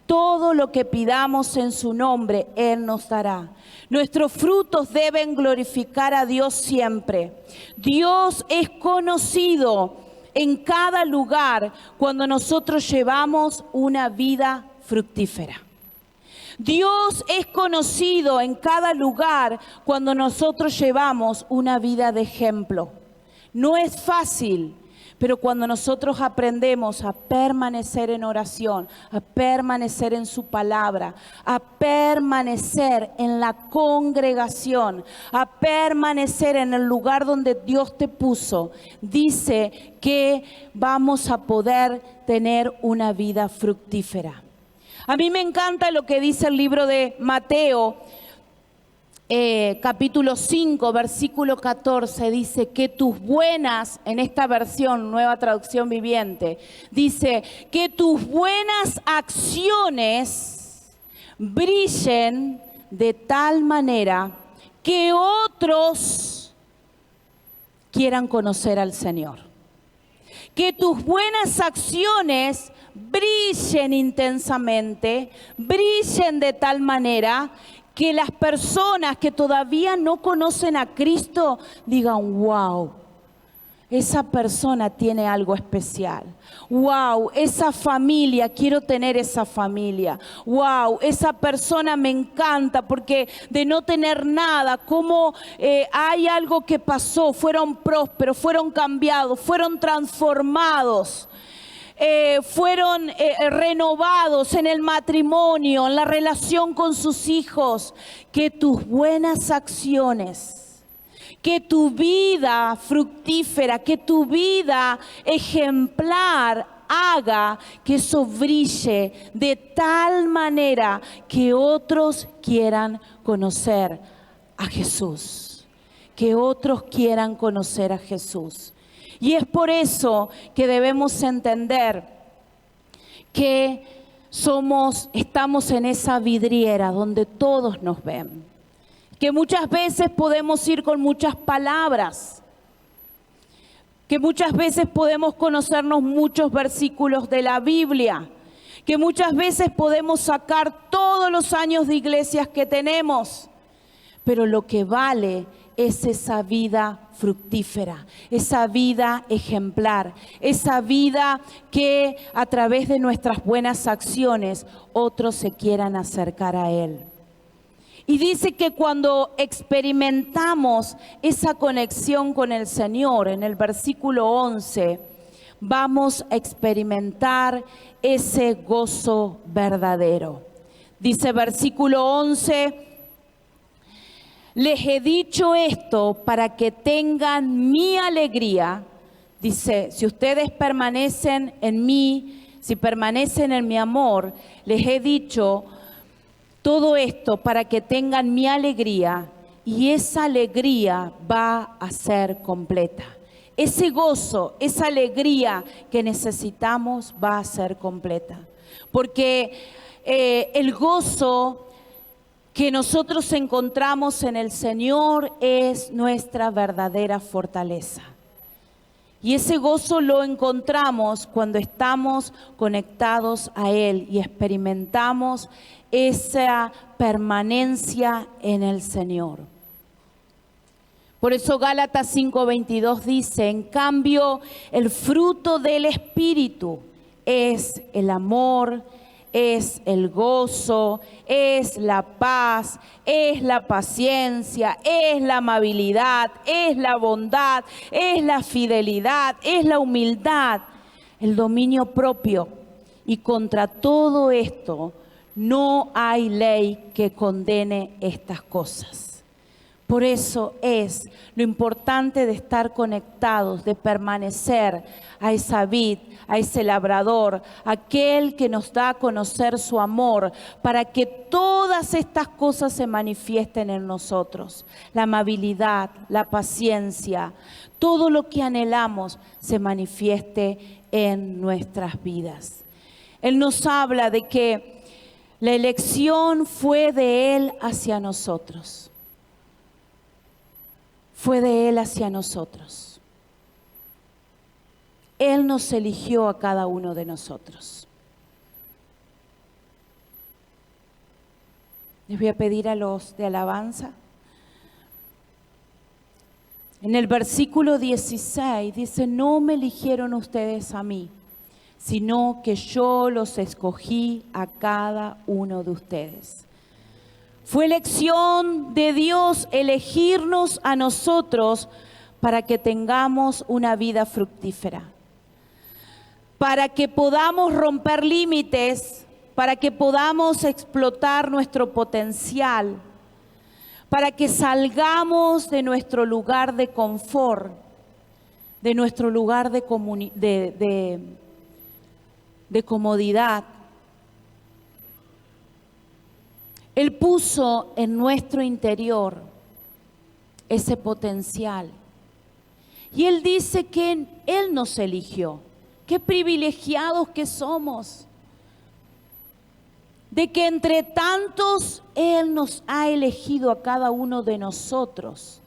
Todo lo que pidamos en su nombre, Él nos dará. Nuestros frutos deben glorificar a Dios siempre. Dios es conocido en cada lugar cuando nosotros llevamos una vida fructífera. Dios es conocido en cada lugar cuando nosotros llevamos una vida de ejemplo. No es fácil, pero cuando nosotros aprendemos a permanecer en oración, a permanecer en su palabra, a permanecer en la congregación, a permanecer en el lugar donde Dios te puso, dice que vamos a poder tener una vida fructífera. A mí me encanta lo que dice el libro de Mateo, capítulo 5, versículo 14, dice que tus buenas, en esta versión, Nueva Traducción Viviente, dice que tus buenas acciones brillen de tal manera que otros quieran conocer al Señor. Que tus buenas acciones brillen intensamente, brillen de tal manera que las personas que todavía no conocen a Cristo digan: wow, esa persona tiene algo especial. Wow, esa familia, quiero tener esa familia. Wow, esa persona me encanta porque de no tener nada, como hay algo que pasó, fueron prósperos, fueron cambiados, fueron transformados. Fueron renovados en el matrimonio, en la relación con sus hijos. Que tus buenas acciones, que tu vida fructífera, que tu vida ejemplar haga que eso brille de tal manera que otros quieran conocer a Jesús. Que otros quieran conocer a Jesús. Y es por eso que debemos entender que estamos en esa vidriera donde todos nos ven. Que muchas veces podemos ir con muchas palabras. Que muchas veces podemos conocernos muchos versículos de la Biblia. Que muchas veces podemos sacar todos los años de iglesias que tenemos. Pero lo que vale es esa vida fructífera, esa vida ejemplar, esa vida que a través de nuestras buenas acciones otros se quieran acercar a Él. Y dice que cuando experimentamos esa conexión con el Señor, en el versículo 11, vamos a experimentar ese gozo verdadero. Dice versículo 11: les he dicho esto para que tengan mi alegría. Dice, si ustedes permanecen en mí, si permanecen en mi amor, les he dicho todo esto para que tengan mi alegría, y esa alegría va a ser completa. ese gozo, esa alegría que necesitamos va a ser completa. Porque el gozo que nosotros encontramos en el Señor es nuestra verdadera fortaleza. Y ese gozo lo encontramos cuando estamos conectados a Él y experimentamos esa permanencia en el Señor. Por eso Gálatas 5:22 dice, en cambio, el fruto del Espíritu es el amor, es el gozo, es la paz, es la paciencia, es la amabilidad, es la bondad, es la fidelidad, es la humildad, el dominio propio. Y contra todo esto no hay ley que condene estas cosas. Por eso es lo importante de estar conectados, de permanecer a esa vid, a ese labrador, aquel que nos da a conocer su amor, para que todas estas cosas se manifiesten en nosotros. La amabilidad, la paciencia, todo lo que anhelamos se manifieste en nuestras vidas. Él nos habla de que la elección fue de Él hacia nosotros. Fue de Él hacia nosotros. Él nos eligió a cada uno de nosotros. Les voy a pedir a los de alabanza. En el versículo 16 dice, no me eligieron ustedes a mí, sino que yo los escogí a cada uno de ustedes. Fue elección de Dios elegirnos a nosotros para que tengamos una vida fructífera, para que podamos romper límites, para que podamos explotar nuestro potencial, para que salgamos de nuestro lugar de confort, de nuestro lugar de comodidad. Él puso en nuestro interior ese potencial. Y Él dice que Él nos eligió. Qué privilegiados que somos. De que entre tantos Él nos ha elegido a cada uno de nosotros.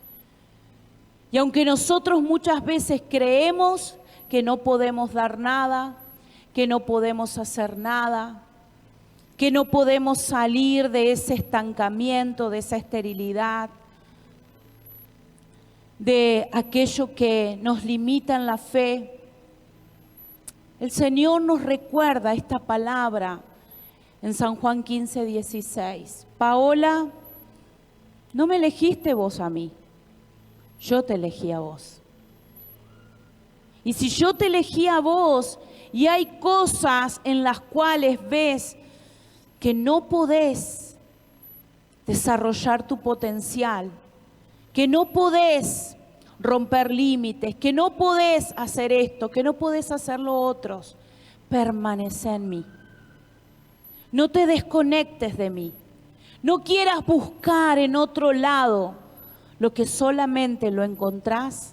Y aunque nosotros muchas veces creemos que no podemos dar nada, que no podemos hacer nada, que no podemos salir de ese estancamiento, de esa esterilidad, de aquello que nos limita en la fe. El Señor nos recuerda esta palabra en San Juan 15:16. Paola, no me elegiste vos a mí, yo te elegí a vos. Y si yo te elegí a vos y hay cosas en las cuales ves que no podés desarrollar tu potencial, que no podés romper límites, que no podés hacer esto, que no podés hacer lo otro, permanece en mí. No te desconectes de mí. No quieras buscar en otro lado lo que solamente lo encontrás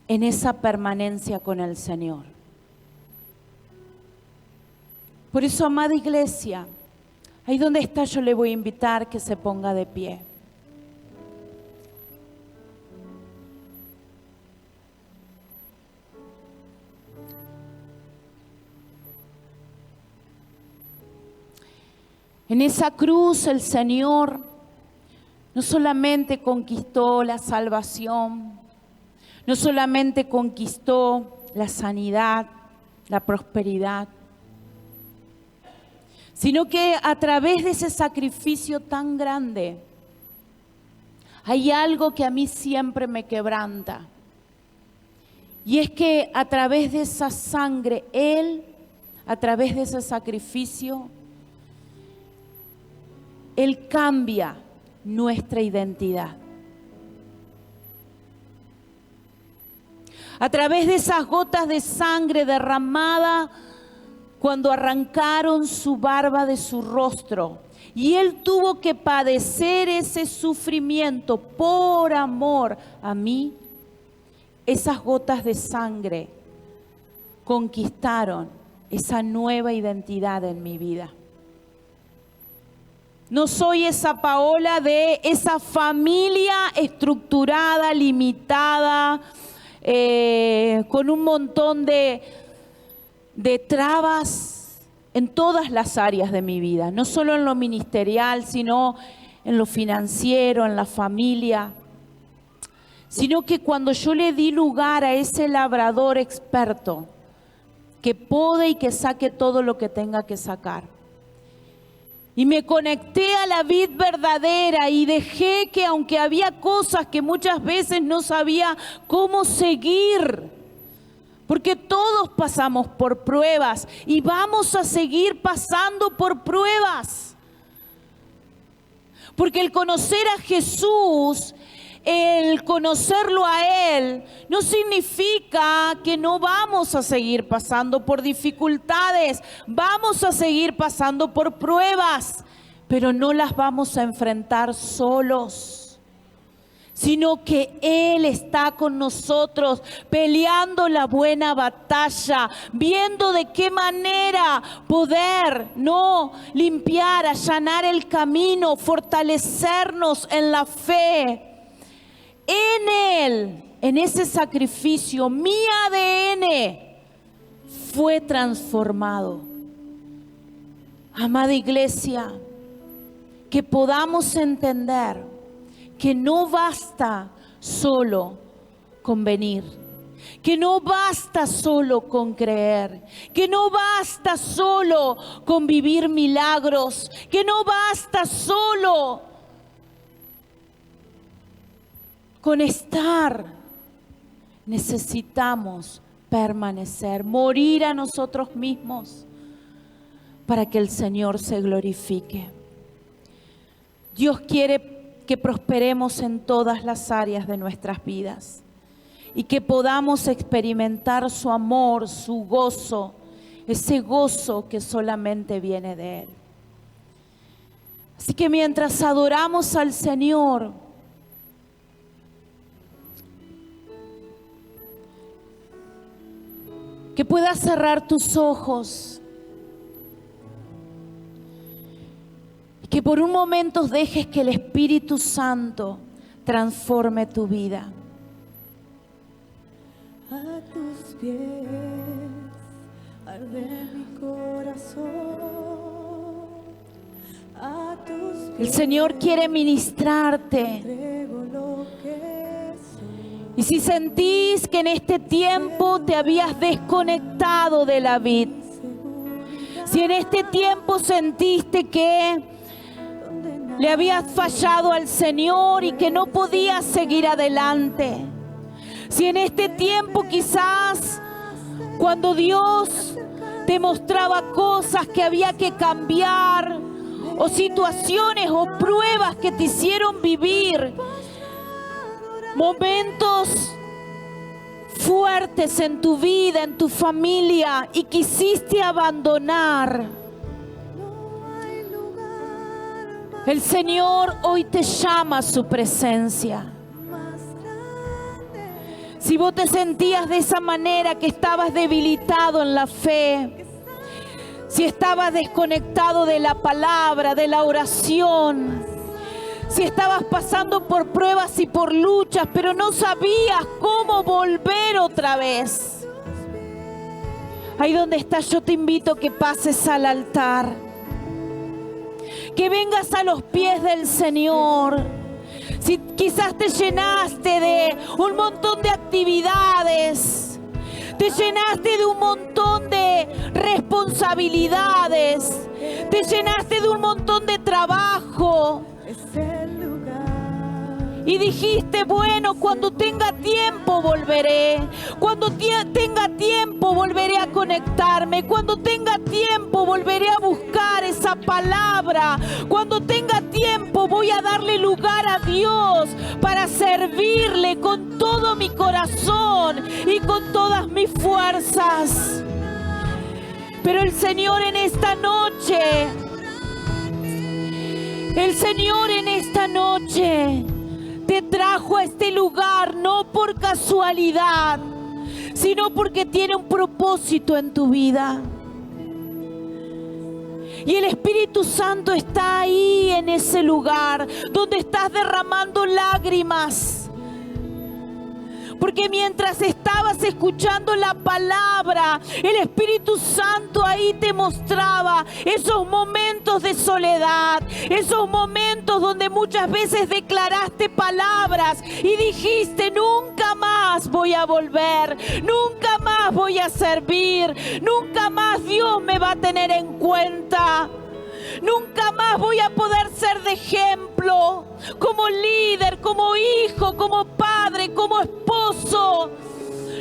en esa permanencia con el Señor. Por eso, amada iglesia, ahí donde está yo le voy a invitar que se ponga de pie. En esa cruz el Señor no solamente conquistó la salvación, no solamente conquistó la sanidad, la prosperidad, sino que a través de ese sacrificio tan grande, hay algo que a mí siempre me quebranta. Y es que a través de esa sangre, Él, a través de ese sacrificio, Él cambia nuestra identidad. A través de esas gotas de sangre derramada cuando arrancaron su barba de su rostro, y Él tuvo que padecer ese sufrimiento por amor a mí, esas gotas de sangre conquistaron esa nueva identidad en mi vida. No soy esa Paola de esa familia estructurada, limitada, con un montón de trabas en todas las áreas de mi vida, no solo en lo ministerial, sino en lo financiero, en la familia. Sino que cuando yo le di lugar a ese labrador experto, que pode y que saque todo lo que tenga que sacar, y me conecté a la vid verdadera y dejé que, aunque había cosas que muchas veces no sabía cómo seguir, porque todos pasamos por pruebas y vamos a seguir pasando por pruebas. Porque el conocer a Jesús, el conocerlo a Él, no significa que no vamos a seguir pasando por dificultades, vamos a seguir pasando por pruebas, pero no las vamos a enfrentar solos, sino que Él está con nosotros, peleando la buena batalla, viendo de qué manera poder limpiar, allanar el camino, fortalecernos en la fe. En Él, en ese sacrificio, mi ADN fue transformado. Amada iglesia, que podamos entender que no basta solo con venir, que no basta solo con creer, que no basta solo con vivir milagros, que no basta solo con estar. Necesitamos permanecer, morir a nosotros mismos para que el Señor se glorifique. Dios quiere que prosperemos en todas las áreas de nuestras vidas y que podamos experimentar su amor, su gozo, ese gozo que solamente viene de Él. Así que mientras adoramos al Señor, que puedas cerrar tus ojos y que por un momento dejes que el Espíritu Santo transforme tu vida. A tus pies arde mi corazón. A tus pies El Señor quiere ministrarte. entrego lo que Y si sentís que en este tiempo te habías desconectado de la vid, si en este tiempo sentiste que le habías fallado al Señor y que no podías seguir adelante, si en este tiempo quizás cuando Dios te mostraba cosas que había que cambiar, o situaciones o pruebas que te hicieron vivir momentos fuertes en tu vida, en tu familia, y quisiste abandonar, el Señor hoy te llama a su presencia. Si vos te sentías de esa manera, que estabas debilitado en la fe, si estabas desconectado de la palabra, de la oración, si estabas pasando por pruebas y por luchas, pero no sabías cómo volver otra vez, ahí donde estás, yo te invito a que pases al altar, que vengas a los pies del Señor. Si quizás te llenaste de un montón de actividades, te llenaste de un montón de responsabilidades, te llenaste de un montón de trabajo, y dijiste, bueno, cuando tenga tiempo volveré, cuando tenga tiempo volveré a conectarme, cuando tenga tiempo volveré a buscar esa palabra, cuando tenga tiempo voy a darle lugar a Dios para servirle con todo mi corazón y con todas mis fuerzas. Pero el Señor en esta noche, el Señor en esta noche te trajo a este lugar no por casualidad, casualidad, sino porque tiene un propósito en tu vida. Y el Espíritu Santo está ahí en ese lugar donde estás derramando lágrimas. Porque mientras estabas escuchando la palabra, el Espíritu Santo ahí te mostraba esos momentos de soledad, esos momentos donde muchas veces declaraste palabras y dijiste: nunca más voy a volver, nunca más voy a servir, nunca más Dios me va a tener en cuenta. Nunca más voy a poder ser de ejemplo, como líder, como hijo, como padre, como esposo.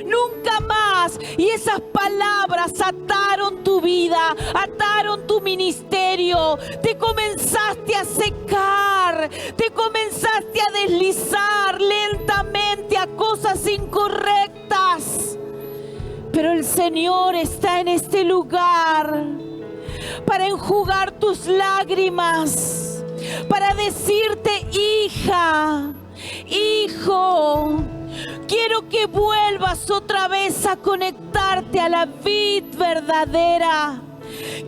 Nunca más. Y esas palabras ataron tu vida, ataron tu ministerio. Te comenzaste a secar, te comenzaste a deslizar lentamente a cosas incorrectas. Pero el Señor está en este lugar para enjugar tus lágrimas, para decirte: hija, hijo, quiero que vuelvas otra vez a conectarte a la vid verdadera.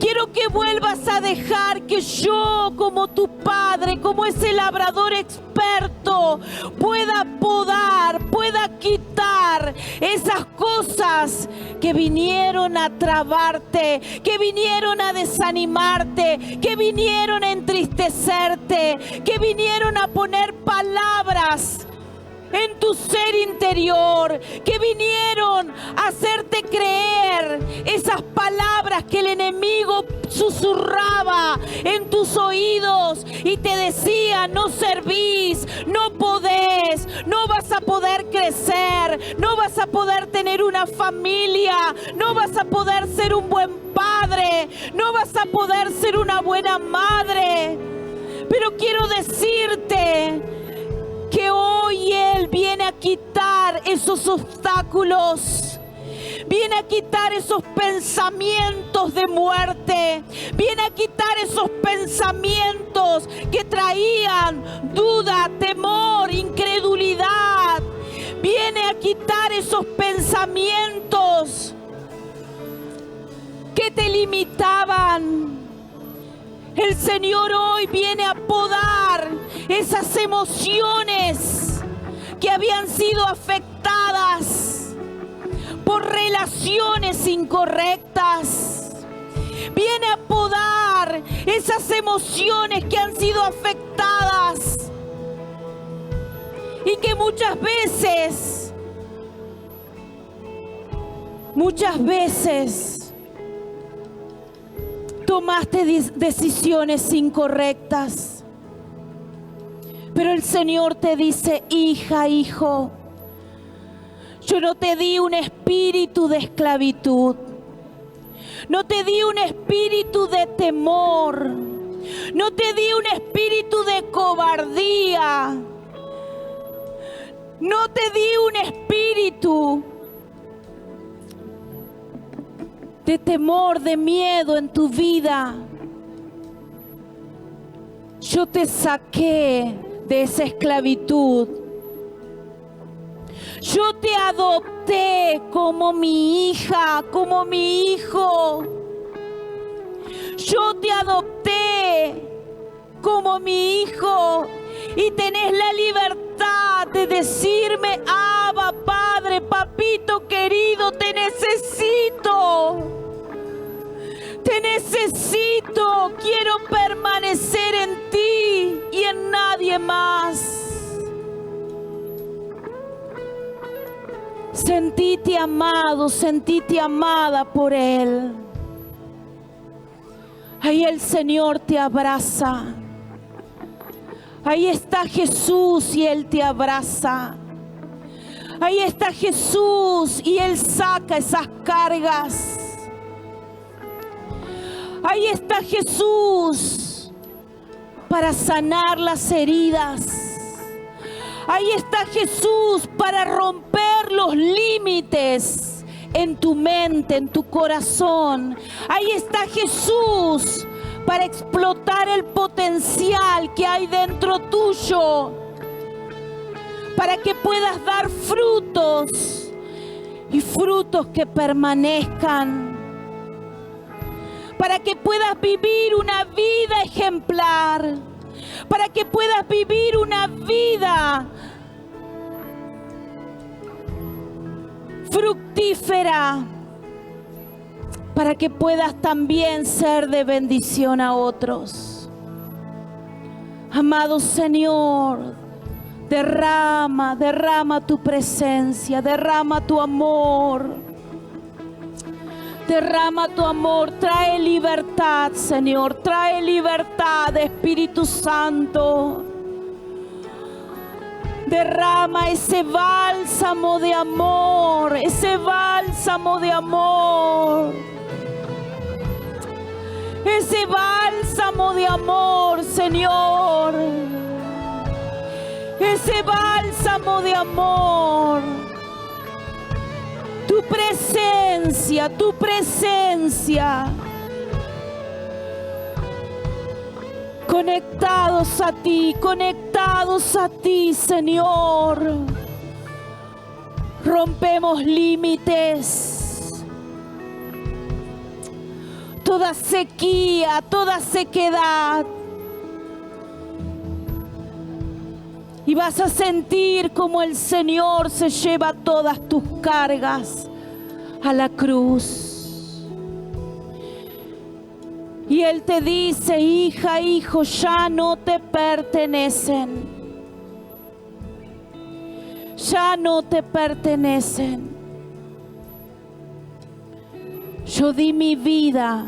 Quiero que vuelvas a dejar que yo, como tu padre, como ese labrador experto, pueda podar, pueda quitar esas cosas que vinieron a trabarte, que vinieron a desanimarte, que vinieron a entristecerte, que vinieron a poner palabras en tu ser interior, que vinieron a hacerte creer esas palabras que el enemigo susurraba en tus oídos y te decía: no servís, no podés, no vas a poder crecer, no vas a poder tener una familia, no vas a poder ser un buen padre, no vas a poder ser una buena madre. Pero quiero decirte que hoy Él viene a quitar esos obstáculos, viene a quitar esos pensamientos de muerte, viene a quitar esos pensamientos que traían duda, temor, incredulidad. Viene a quitar esos pensamientos que te limitaban. El Señor hoy viene a podar esas emociones que habían sido afectadas por relaciones incorrectas. Viene a podar esas emociones que han sido afectadas y que muchas veces tomaste decisiones incorrectas. Pero el Señor te dice: hija, hijo, yo no te di un espíritu de esclavitud, no te di un espíritu de temor, no te di un espíritu de cobardía, no te di un espíritu de temor, de miedo en tu vida. Yo te saqué de esa esclavitud. Yo te adopté como mi hija, como mi hijo. Yo te adopté como mi hijo y tenés la libertad de decirme: Abba, Padre, papito querido, te necesito. Te necesito, quiero permanecer en ti y en nadie más. Sentite amado, sentite amada por Él. Ahí el Señor te abraza. Ahí está Jesús y Él te abraza. Ahí está Jesús y Él saca esas cargas. Ahí está Jesús para sanar las heridas. Ahí está Jesús para romper los límites en tu mente, en tu corazón. Ahí está Jesús para explotar el potencial que hay dentro tuyo, para que puedas dar frutos y frutos que permanezcan, para que puedas vivir una vida ejemplar, para que puedas vivir una vida fructífera, para que puedas también ser de bendición a otros. Amado Señor, derrama tu presencia, derrama tu amor. Derrama tu amor, trae libertad, Señor, trae libertad, Espíritu Santo. Derrama ese bálsamo de amor, ese bálsamo de amor. Ese bálsamo de amor, Señor. Ese bálsamo de amor. Tu presencia. Conectados a ti, Señor. Rompemos límites. Toda sequía, toda sequedad. Y vas a sentir como el Señor se lleva todas tus cargas a la cruz. Y Él te dice, hija, hijo, ya no te pertenecen. Ya no te pertenecen. Yo di mi vida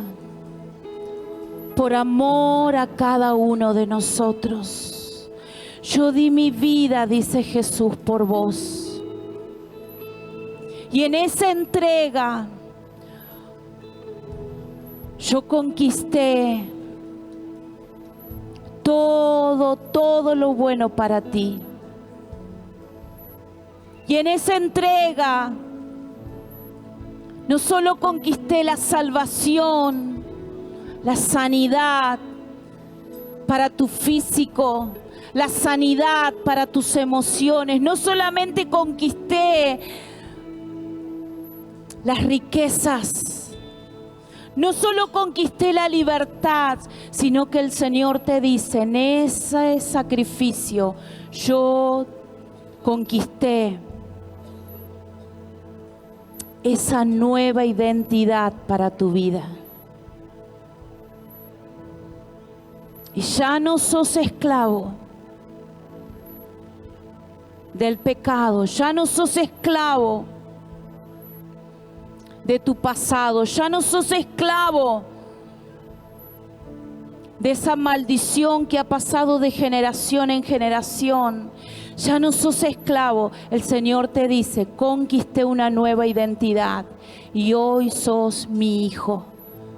por amor a cada uno de nosotros. Yo di mi vida, dice Jesús, por vos. Y en esa entrega yo conquisté todo lo bueno para ti. Y en esa entrega no solo conquisté la salvación, la sanidad para tu físico, la sanidad para tus emociones. No solamente conquisté las riquezas, no solo conquisté la libertad, sino que el Señor te dice, en ese sacrificio yo conquisté esa nueva identidad para tu vida. Y ya no sos esclavo del pecado, ya no sos esclavo de tu pasado, ya no sos esclavo de esa maldición que ha pasado de generación en generación. Ya no sos esclavo. El Señor te dice, conquisté una nueva identidad y hoy sos mi hijo,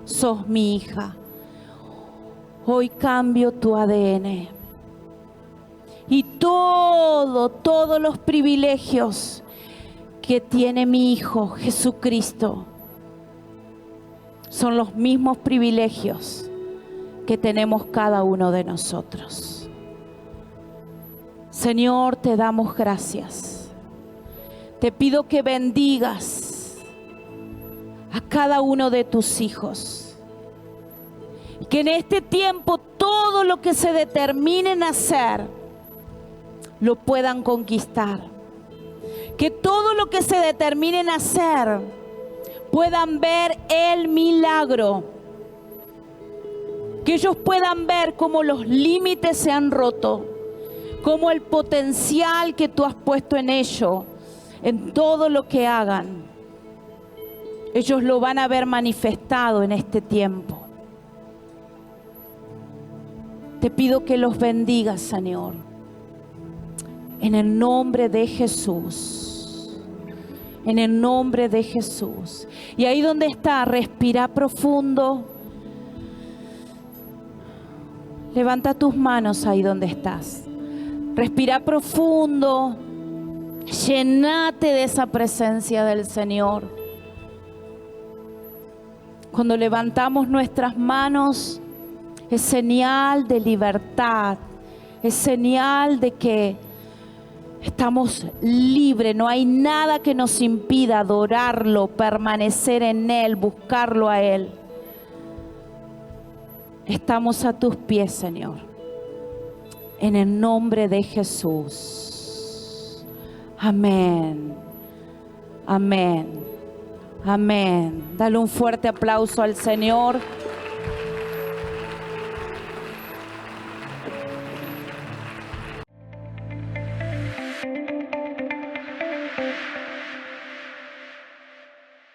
sos mi hija. Hoy cambio tu ADN. Y todos los privilegios que tiene mi Hijo Jesucristo son los mismos privilegios que tenemos cada uno de nosotros. Señor, te damos gracias. Te pido que bendigas a cada uno de tus hijos. Que en este tiempo todo lo que se determinen a hacer lo puedan conquistar. Que todo lo que se determinen a hacer puedan ver el milagro. Que ellos puedan ver cómo los límites se han roto, cómo el potencial que tú has puesto en ellos, en todo lo que hagan, ellos lo van a ver manifestado en este tiempo. Te pido que los bendigas, Señor, en el nombre de Jesús. En el nombre de Jesús. Y ahí donde está, respira profundo. Levanta tus manos ahí donde estás. Respira profundo. Llénate de esa presencia del Señor. Cuando levantamos nuestras manos, es señal de libertad. Es señal de que Estamos libres, no hay nada que nos impida adorarlo, permanecer en Él, buscarlo a Él. Estamos a tus pies, Señor. En el nombre de Jesús. Amén. Amén. Amén. Dale un fuerte aplauso al Señor.